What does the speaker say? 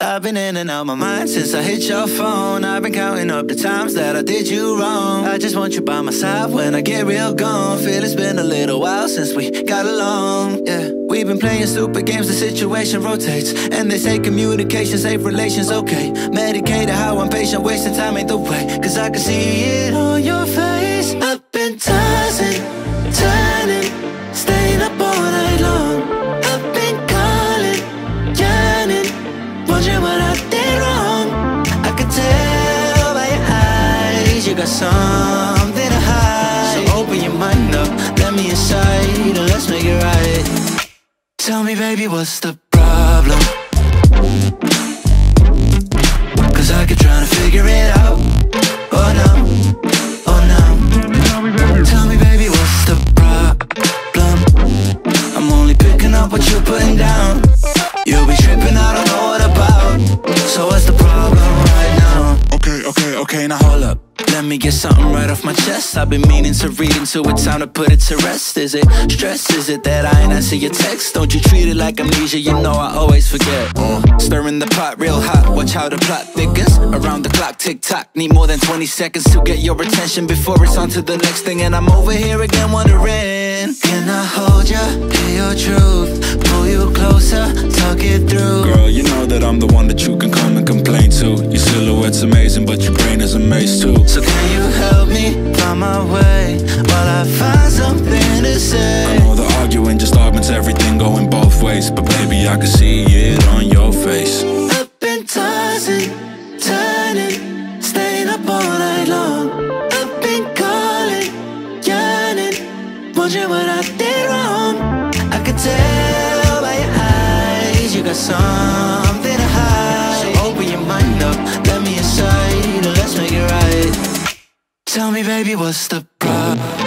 I've been in and out my mind since I hit your phone. I've been counting up the times that I did you wrong. I just want you by my side when I get real gone. Feel it's been a little while since we got along, yeah. We've been playing stupid games, the situation rotates. And they say communication, safe relations, okay. Medicated how I'm patient, wasting time ain't the way. Cause I can see it on your face. I've been tossing, turning, staying up all night long. I've been calling, yearning, wondering what I did wrong. I could tell by your eyes you got something to hide. So open your mind up, let me inside, and let's make it right. Tell me, baby, what's the problem? Cause I keep trying to figure it out. Oh no, oh no. Tell me, baby, what's the problem? I'm only picking up what you're putting down. You'll be tripping, I don't know what about. So what's the problem right now? Okay, now hold up. Let me get something right off my chest. I've been meaning to read into it, time to put it to rest. Is it stress? Is it that I ain't answer your text? Don't you treat it like amnesia, you know I always forget. Stirring the pot real hot, watch how the plot thickens. Around the clock, tick tock, need more than 20 seconds to get your attention before it's on to the next thing. And I'm over here again wondering, can I hold ya, hear your truth, pull you closer, talk it through? Girl, you know that I'm the one that you can come and complain to. Your silhouette's amazing, but your brain is a maze too. So can you help me find my way while I find something to say? I know the arguing just augments everything going both ways, but baby, I can see it on your face. I've been tossing, turning, staying up all night long. I've been calling, yearning, wondering what I did wrong. I could tell by your eyes you got something to hide. So open your mind up, let me inside, and let's make it right. Tell me, baby, what's the problem?